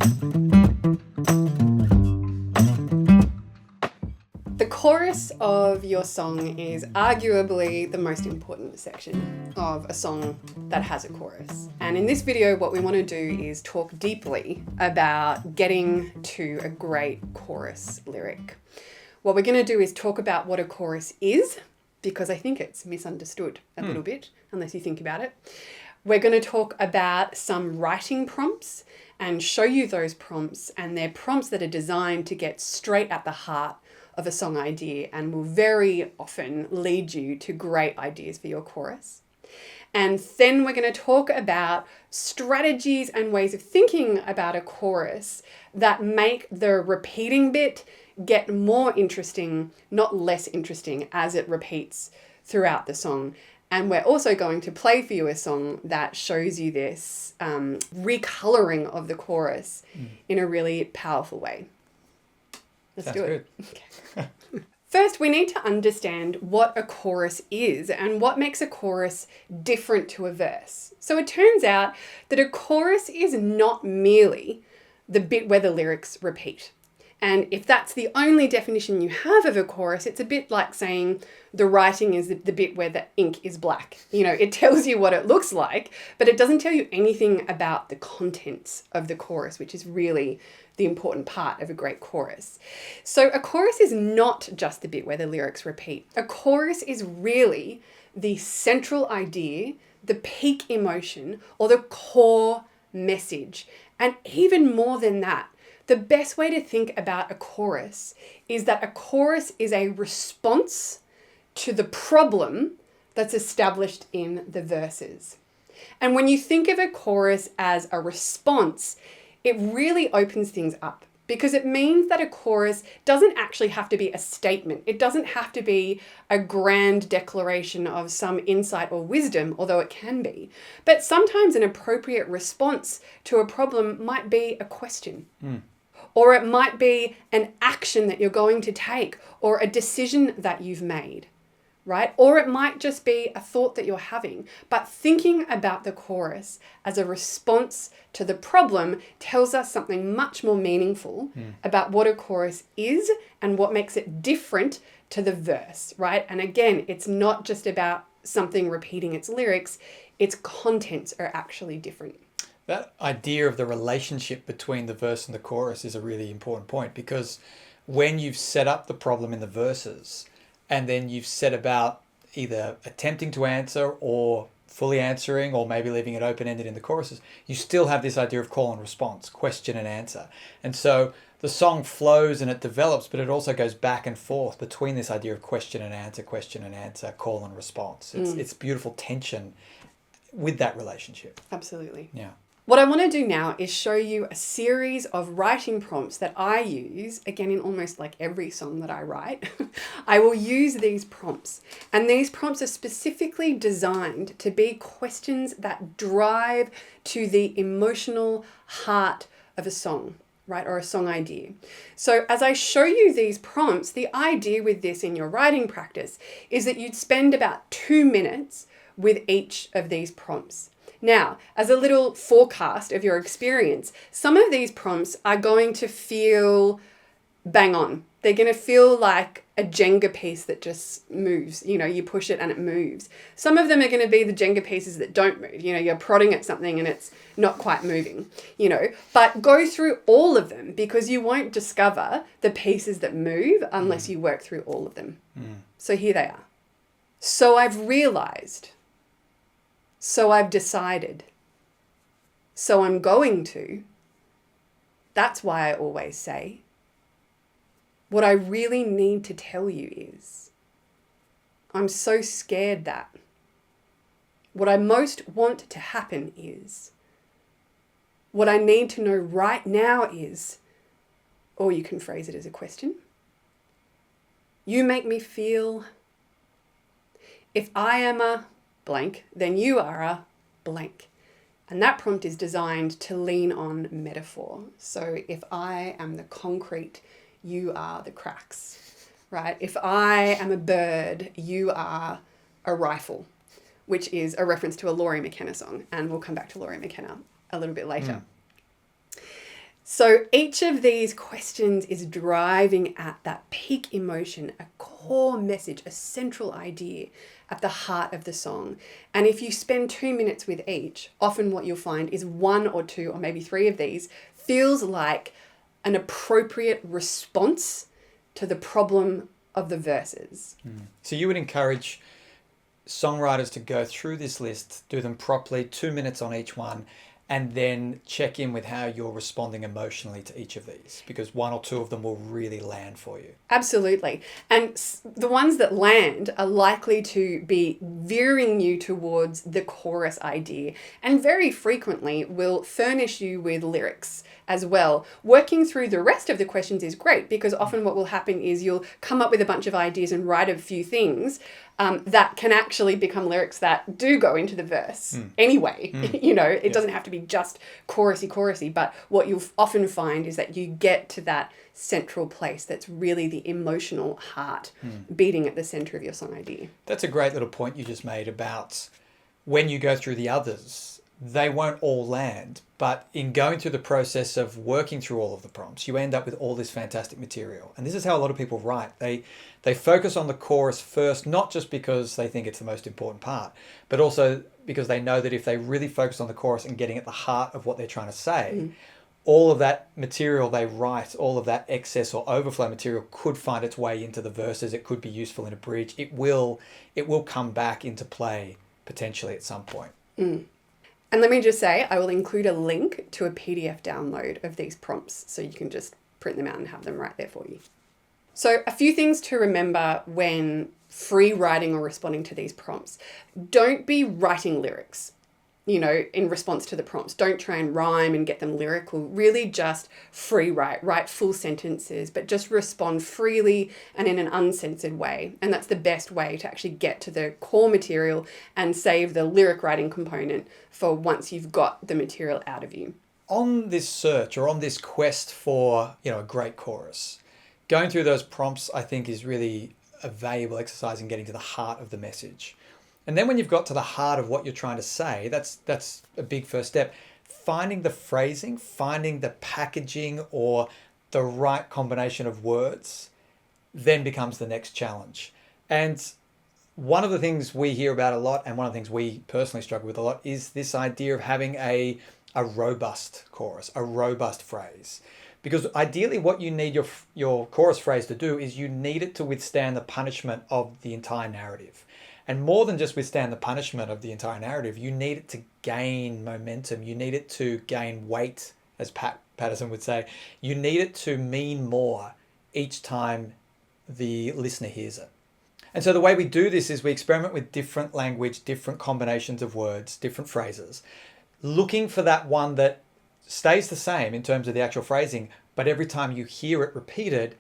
The chorus of your song is arguably the most important section of a song that has a chorus. And in this video, what we want to do is talk deeply about getting to a great chorus lyric. What we're going to do is talk about what a chorus is, because I think it's misunderstood a little bit, unless you think about it. We're going to talk about some writing prompts and show you those prompts, and they're prompts that are designed to get straight at the heart of a song idea and will very often lead you to great ideas for your chorus. And then we're going to talk about strategies and ways of thinking about a chorus that make the repeating bit get more interesting, not less interesting, as it repeats throughout the song. And we're also going to play for you a song that shows you this recoloring of the chorus in a really powerful way. Let's do it. Okay. First, we need to understand what a chorus is and what makes a chorus different to a verse. So it turns out that a chorus is not merely the bit where the lyrics repeat. And if that's the only definition you have of a chorus, it's a bit like saying the writing is the bit where the ink is black. You know, it tells you what it looks like, but it doesn't tell you anything about the contents of the chorus, which is really the important part of a great chorus. So a chorus is not just the bit where the lyrics repeat. A chorus is really the central idea, the peak emotion, or the core message. And even more than that, the best way to think about a chorus is that a chorus is a response to the problem that's established in the verses. And when you think of a chorus as a response, it really opens things up, because it means that a chorus doesn't actually have to be a statement. It doesn't have to be a grand declaration of some insight or wisdom, although it can be. But sometimes an appropriate response to a problem might be a question. Or it might be an action that you're going to take, or a decision that you've made, right? Or it might just be a thought that you're having. But thinking about the chorus as a response to the problem tells us something much more meaningful about what a chorus is and what makes it different to the verse, right? And again, it's not just about something repeating its lyrics, its contents are actually different. That idea of the relationship between the verse and the chorus is a really important point, because when you've set up the problem in the verses and then you've set about either attempting to answer or fully answering, or maybe leaving it open-ended in the choruses, you still have this idea of call and response, question and answer. And so the song flows and it develops, but it also goes back and forth between this idea of question and answer, call and response. It's beautiful tension with that relationship. Absolutely. Yeah. What I want to do now is show you a series of writing prompts that I use, again, in almost like every song that I write. I will use these prompts, and these prompts are specifically designed to be questions that drive to the emotional heart of a song, right, or a song idea. So as I show you these prompts, the idea with this in your writing practice is that you'd spend about 2 minutes with each of these prompts. Now, as a little forecast of your experience, some of these prompts are going to feel bang on. They're going to feel like a Jenga piece that just moves. You know, you push it and it moves. Some of them are going to be the Jenga pieces that don't move. You know, you're prodding at something and it's not quite moving, you know. But go through all of them, because you won't discover the pieces that move unless you work through all of them. So here they are. So I've realized. So I've decided. So I'm going to. That's why I always say. What I really need to tell you is, I'm so scared that. What I most want to happen is. What I need to know right now is, or you can phrase it as a question. You make me feel. If I am a blank, then you are a blank. And that prompt is designed to lean on metaphor. So if I am the concrete, you are the cracks, right? If I am a bird, you are a rifle, which is a reference to a McKenna song. And we'll come back to McKenna a little bit later. So each of these questions is driving at that peak emotion, a core message, a central idea at the heart of the song. And if you spend 2 minutes with each, often what you'll find is 1 or 2 or maybe 3 of these feels like an appropriate response to the problem of the verses. So you would encourage songwriters to go through this list, do them properly, 2 minutes on each one, and then check in with how you're responding emotionally to each of these, because 1 or 2 of them will really land for you. Absolutely. And the ones that land are likely to be veering you towards the chorus idea, and very frequently will furnish you with lyrics as well. Working through the rest of the questions is great, because often what will happen is you'll come up with a bunch of ideas and write a few things that can actually become lyrics that do go into the verse anyway. You know, it doesn't have to be just chorusy, but what you'll often find is that you get to that central place that's really the emotional heart beating at the center of your song idea. That's a great little point you just made about when you go through the others, they won't all land, but in going through the process of working through all of the prompts, you end up with all this fantastic material. And this is how a lot of people write. They focus on the chorus first, not just because they think it's the most important part, but also because they know that if they really focus on the chorus and getting at the heart of what they're trying to say, all of that material they write, all of that excess or overflow material could find its way into the verses. It could be useful in a bridge. It will come back into play potentially at some point. And let me just say, I will include a link to a PDF download of these prompts so you can just print them out and have them right there for you. So a few things to remember when free writing or responding to these prompts. Don't be writing lyrics, you know, in response to the prompts. Don't try and rhyme and get them lyrical. Really just free write full sentences, but just respond freely and in an uncensored way. And that's the best way to actually get to the core material and save the lyric writing component for once you've got the material out of you. On this search or on this quest for, you know, a great chorus, going through those prompts, I think, is really a valuable exercise in getting to the heart of the message. And then when you've got to the heart of what you're trying to say, that's a big first step. Finding the phrasing, finding the packaging or the right combination of words then becomes the next challenge. And one of the things we hear about a lot, and one of the things we personally struggle with a lot, is this idea of having a robust chorus, a robust phrase. Because ideally what you need your chorus phrase to do is you need it to withstand the punishment of the entire narrative. And more than just withstand the punishment of the entire narrative, you need it to gain momentum. You need it to gain weight, as Pat Patterson would say. You need it to mean more each time the listener hears it. And so the way we do this is we experiment with different language, different combinations of words, different phrases, looking for that one that stays the same in terms of the actual phrasing, but every time you hear it repeated,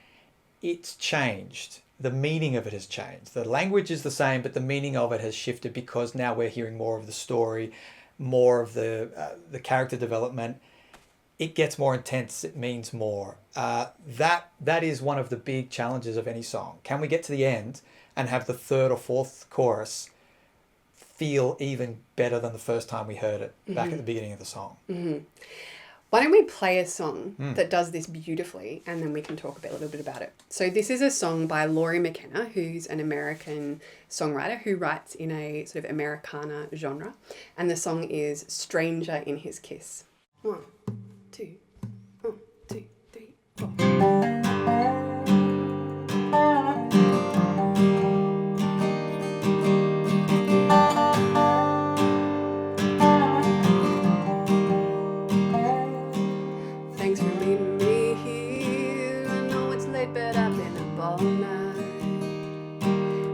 it's changed. The meaning of it has changed. The language is the same, but the meaning of it has shifted because now we're hearing more of the story, more of the character development. It gets more intense. It means more. That is one of the big challenges of any song. Can we get to the end and have the third or fourth chorus feel even better than the first time we heard it back at the beginning of the song? Why don't we play a song that does this beautifully, and then we can talk a little bit about it. So this is a song by McKenna, who's an American songwriter who writes in a sort of Americana genre. And the song is Stranger in His Kiss. 1, 2, 1, 2, 3, 4.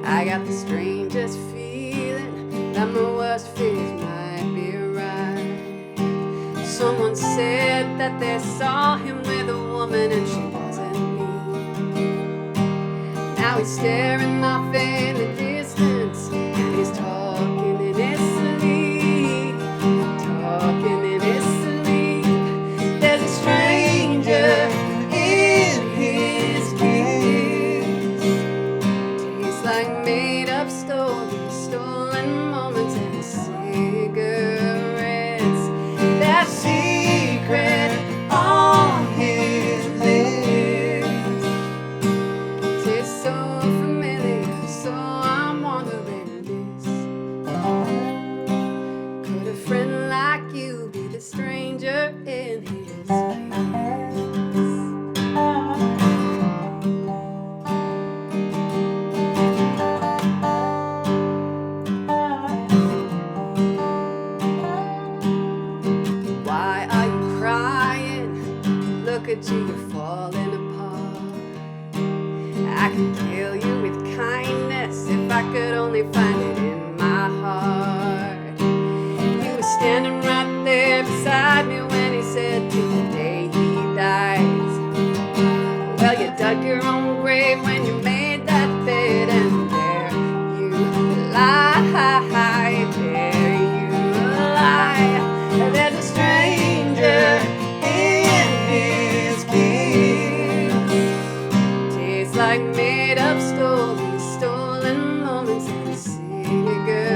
I got the strangest feeling that my worst fears might be right. Someone said that they saw him with a woman and she wasn't me. Now he's staring off in the distance and he's talking in his sleep, talking in his sleep. There's a stranger in his kiss. Tastes like made up stories, stolen moments and cigarettes. That secret on at you, you're falling apart. I could kill you with kindness if I could only find it in my heart. You were standing right there beside me when he said till the day he dies. Well, you dug your own grave when you made that bed, and there you lie, there you lie. There's a stranger in his kiss. Tastes like made-up stories, stolen moments and cigarettes.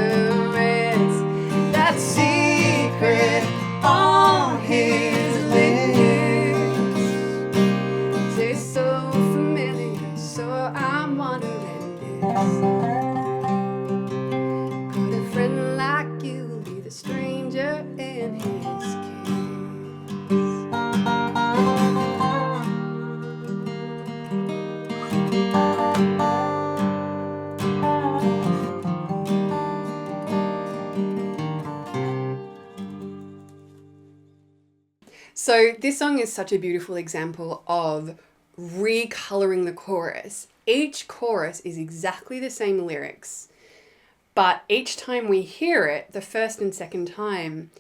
That secret on his lips tastes so familiar, so I'm wondering this. Could a friend like you be the stranger in his kiss? So this song is such a beautiful example of recoloring the chorus. Each chorus is exactly the same lyrics, but each time we hear it, the first and second time,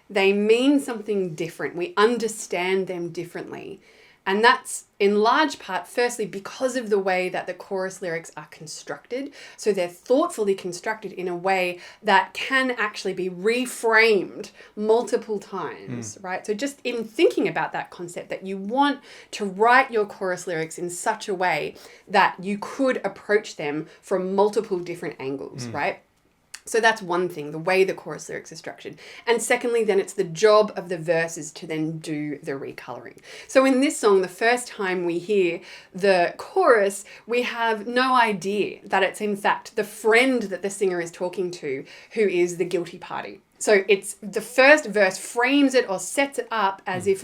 they mean something different. We understand them differently. And that's in large part, firstly, because of the way that the chorus lyrics are constructed. So they're thoughtfully constructed in a way that can actually be reframed multiple times, right? So just in thinking about that concept, that you want to write your chorus lyrics in such a way that you could approach them from multiple different angles, right? So that's one thing, the way the chorus lyrics are structured. And secondly, then it's the job of the verses to then do the recoloring. So in this song, the first time we hear the chorus, we have no idea that it's in fact the friend that the singer is talking to who is the guilty party. So it's the first verse frames it or sets it up as if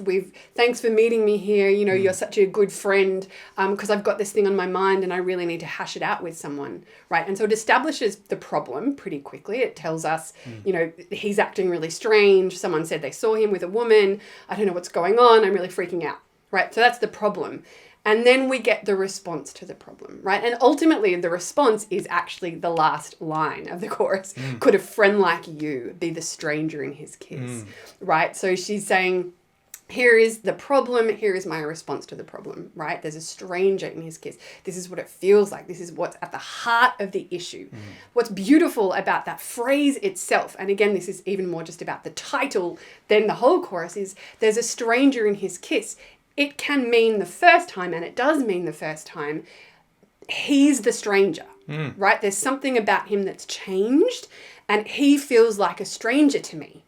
thanks for meeting me here, you know, you're such a good friend, because I've got this thing on my mind and I really need to hash it out with someone, right? And so it establishes the problem pretty quickly. It tells us, you know, he's acting really strange. Someone said they saw him with a woman. I don't know what's going on. I'm really freaking out, right? So that's the problem. And then we get the response to the problem, right? And ultimately the response is actually the last line of the chorus. Could a friend like you be the stranger in his kiss, right? So she's saying, here is the problem, here is my response to the problem, right? There's a stranger in his kiss. This is what it feels like. This is what's at the heart of the issue. What's beautiful about that phrase itself, and again, this is even more just about the title than the whole chorus, is there's a stranger in his kiss. It can mean the first time, and it does mean the first time, he's the stranger, right? There's something about him that's changed, and he feels like a stranger to me.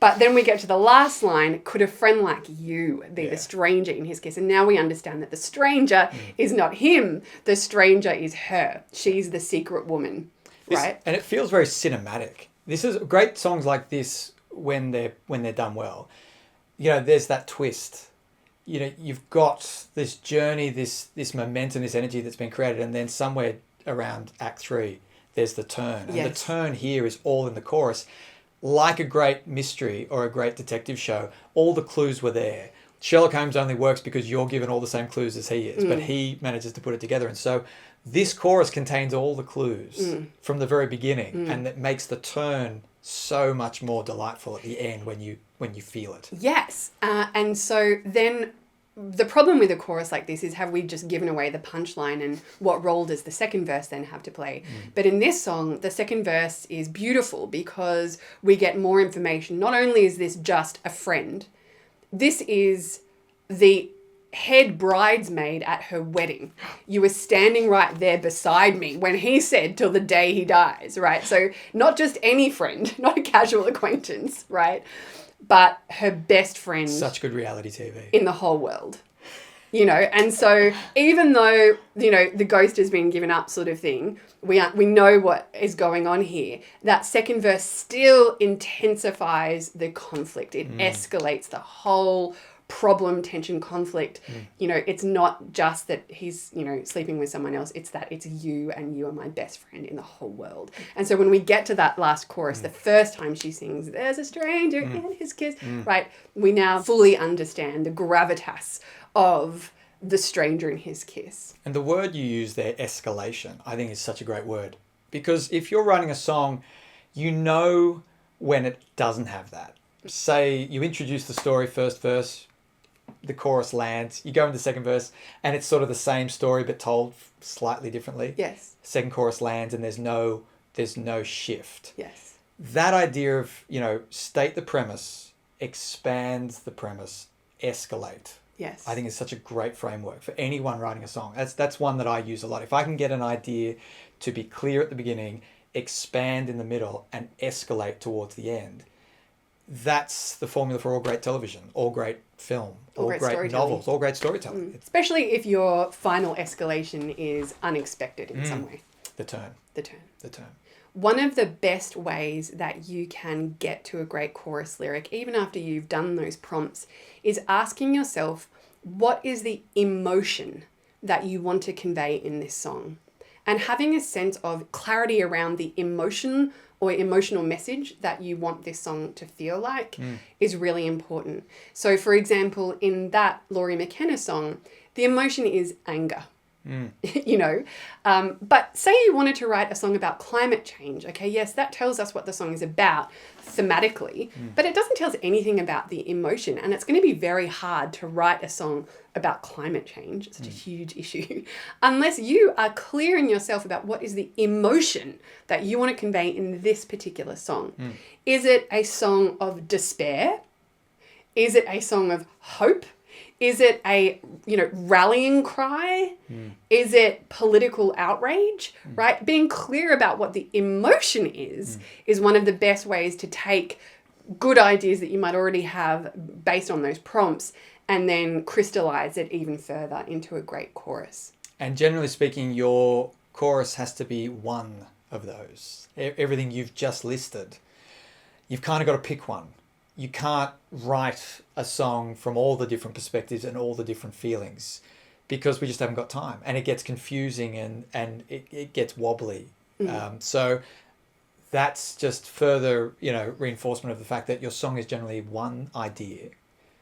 But then we get to the last line, could a friend like you be the stranger in his kiss? And now we understand that the stranger is not him. The stranger is her. She's the secret woman, right? And it feels very cinematic. This is great songs like this when they're done well. You know, there's that twist. You know, you've got this journey, this momentum, this energy that's been created, and then somewhere around Act 3, there's the turn. And the turn here is all in the chorus. Like a great mystery or a great detective show, all the clues were there. Sherlock Holmes only works because you're given all the same clues as he is, but he manages to put it together. And so this chorus contains all the clues from the very beginning, and it makes the turn so much more delightful at the end when you feel it. Yes. And so then the problem with a chorus like this is, have we just given away the punchline, and what role does the second verse then have to play? But in this song, the second verse is beautiful because we get more information. Not only is this just a friend, this is the head bridesmaid at her wedding. You were standing right there beside me when he said till the day he dies, right? So not just any friend, not a casual acquaintance, right? But her best friend. Such good reality TV. In the whole world. You know, and so even though, you know, the ghost has been given up sort of thing, we know what is going on here. That second verse still intensifies the conflict. It escalates the whole problem, tension, conflict. You know, it's not just that he's, you know, sleeping with someone else. It's that it's you and you are my best friend in the whole world. And so when we get to that last chorus, the first time she sings, there's a stranger in his kiss, right? We now fully understand the gravitas of the stranger in his kiss. And the word you use there, escalation, I think is such a great word. Because if you're writing a song, you know when it doesn't have that. Say you introduce the story, first verse, the chorus lands, you go into the second verse, and it's sort of the same story but told slightly differently. Yes. Second chorus lands and there's no shift. Yes. That idea of, you know, state the premise, expand the premise, escalate. Yes. I think is such a great framework for anyone writing a song. That's one that I use a lot. If I can get an idea to be clear at the beginning, expand in the middle, and escalate towards the end, that's the formula for all great television, all great film, all great novels, all great storytelling. Especially if your final escalation is unexpected in some way. The turn. One of the best ways that you can get to a great chorus lyric, even after you've done those prompts, is asking yourself, what is the emotion that you want to convey in this song? And having a sense of clarity around the emotion or emotional message that you want this song to feel like is really important. So, for example, in that Laurie McKenna song, the emotion is anger. You know, but say you wanted to write a song about climate change. Okay, yes, that tells us what the song is about thematically, but it doesn't tell us anything about the emotion. And it's going to be very hard to write a song about climate change. It's such a huge issue unless you are clear in yourself about what is the emotion that you want to convey in this particular song. Is it a song of despair? Is it a song of hope? Is it a, you know, rallying cry? Is it political outrage, right? Being clear about what the emotion is one of the best ways to take good ideas that you might already have based on those prompts and then crystallize it even further into a great chorus. And generally speaking, your chorus has to be one of those. Everything you've just listed, you've kind of got to pick one. You can't write a song from all the different perspectives and all the different feelings because we just haven't got time, and it gets confusing and it gets wobbly. So that's just further, you know, reinforcement of the fact that your song is generally one idea.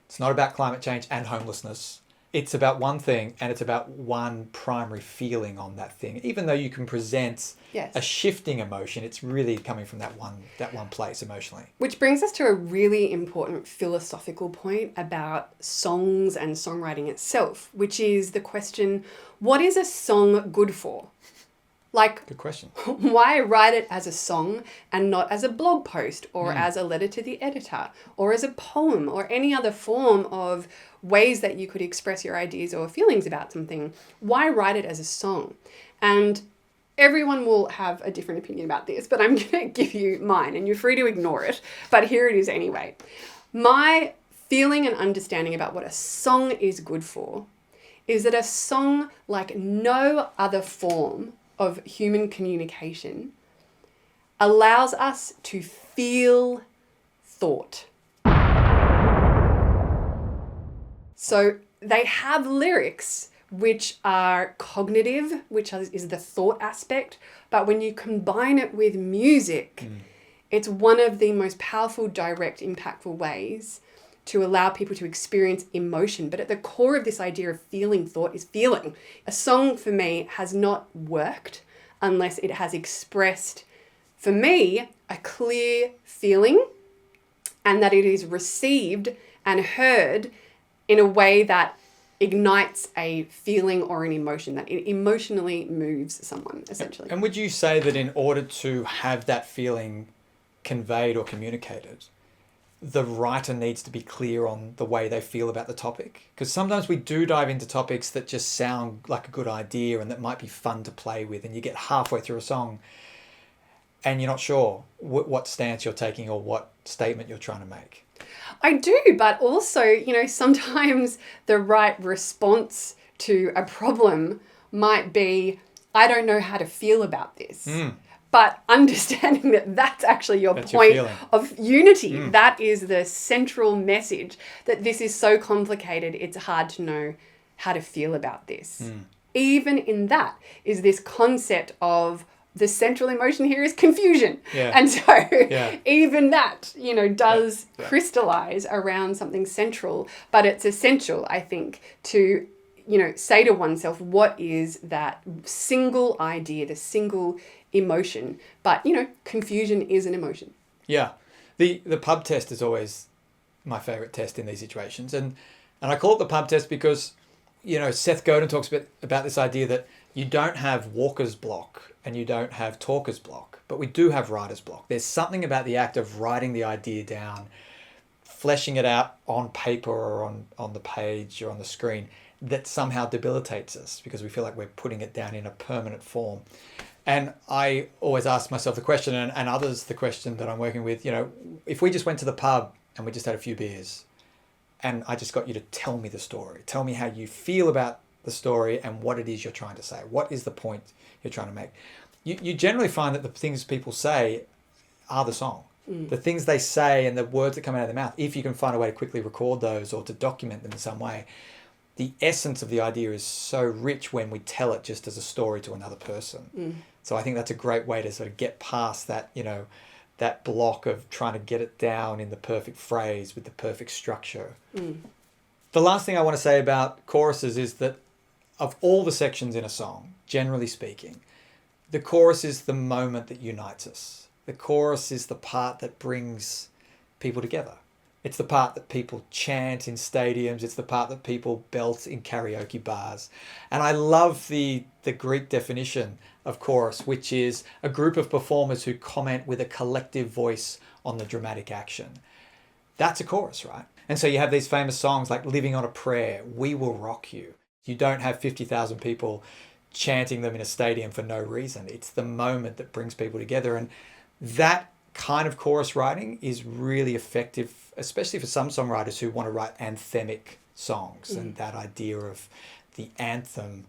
It's not about climate change and homelessness. It's about one thing, and it's about one primary feeling on that thing. Even though you can present a shifting emotion, it's really coming from that one place emotionally. Which brings us to a really important philosophical point about songs and songwriting itself, which is the question, what is a song good for? Like, good question. Why write it as a song and not as a blog post or as a letter to the editor or as a poem or any other form of ways that you could express your ideas or feelings about something? Why write it as a song? And everyone will have a different opinion about this, but I'm going to give you mine and you're free to ignore it. But here it is anyway. My feeling and understanding about what a song is good for is that a song, like no other form of human communication, allows us to feel thought. So they have lyrics which are cognitive, which is the thought aspect, but when you combine it with music, it's one of the most powerful, direct, impactful ways to allow people to experience emotion. But at the core of this idea of feeling thought is feeling. A song for me has not worked unless it has expressed, for me, a clear feeling and that it is received and heard in a way that ignites a feeling or an emotion, that it emotionally moves someone, essentially. And would you say that in order to have that feeling conveyed or communicated, the writer needs to be clear on the way they feel about the topic? Because sometimes we do dive into topics that just sound like a good idea and that might be fun to play with, and you get halfway through a song and you're not sure what stance you're taking or what statement you're trying to make. I do, but also, you know, sometimes the right response to a problem might be, I don't know how to feel about this. But understanding that that's actually your That's point your feeling. of unity. That is the central message, that this is so complicated, it's hard to know how to feel about this. Even in that is this concept of the central emotion here is confusion. Yeah. And so Yeah. even that, does crystallize around something central, but it's essential, I think, to say to oneself, what is that single idea, the single emotion? But, confusion is an emotion. Yeah. The pub test is always my favourite test in these situations. And I call it the pub test because, Seth Godin talks about this idea that you don't have walker's block and you don't have talker's block, but we do have writer's block. There's something about the act of writing the idea down, fleshing it out on paper or on the page or on the screen, that somehow debilitates us because we feel like we're putting it down in a permanent form. And I always ask myself the question, and others the question that I'm working with, if we just went to the pub and we just had a few beers and I just got you to tell me the story, tell me how you feel about the story and what it is you're trying to say. What is the point you're trying to make? You generally find that the things people say are the song. The things they say and the words that come out of their mouth, if you can find a way to quickly record those or to document them in some way, the essence of the idea is so rich when we tell it just as a story to another person. So I think that's a great way to sort of get past that, that block of trying to get it down in the perfect phrase with the perfect structure. The last thing I want to say about choruses is that of all the sections in a song, generally speaking, the chorus is the moment that unites us. The chorus is the part that brings people together. It's the part that people chant in stadiums. It's the part that people belt in karaoke bars. And I love the Greek definition of chorus, which is a group of performers who comment with a collective voice on the dramatic action. That's a chorus, right? And so you have these famous songs like Living on a Prayer, We Will Rock You. You don't have 50,000 people chanting them in a stadium for no reason. It's the moment that brings people together. And that kind of chorus writing is really effective, especially for some songwriters who want to write anthemic songs and that idea of the anthem,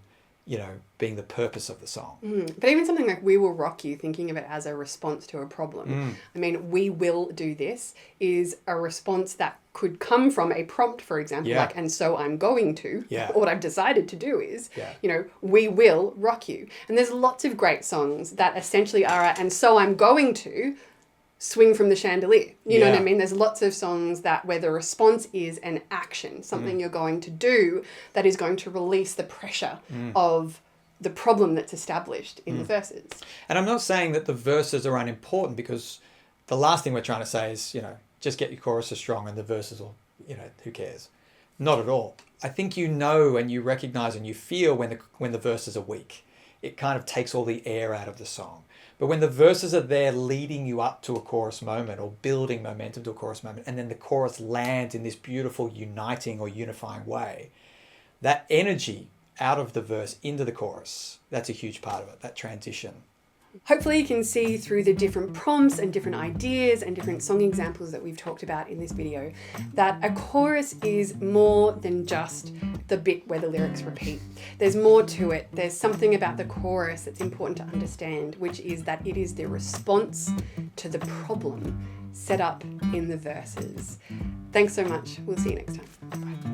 being the purpose of the song. But even something like We Will Rock You, thinking of it as a response to a problem. I mean, we will do this is a response that could come from a prompt, for example, like, and so I'm going to, or what I've decided to do is, we will rock you. And there's lots of great songs that essentially are, and so I'm going to swing from the chandelier. You know what I mean? There's lots of songs that where the response is an action, something you're going to do that is going to release the pressure of the problem that's established in the verses. And I'm not saying that the verses are unimportant, because the last thing we're trying to say is, just get your choruses strong and the verses will, who cares? Not at all. I think and you recognize and you feel when the verses are weak. It kind of takes all the air out of the song. But when the verses are there leading you up to a chorus moment or building momentum to a chorus moment, and then the chorus lands in this beautiful uniting or unifying way, that energy out of the verse into the chorus, that's a huge part of it, that transition. Hopefully you can see through the different prompts and different ideas and different song examples that we've talked about in this video that a chorus is more than just the bit where the lyrics repeat. There's more to it. There's something about the chorus that's important to understand, which is that it is the response to the problem set up in the verses. Thanks so much. We'll see you next time. Bye.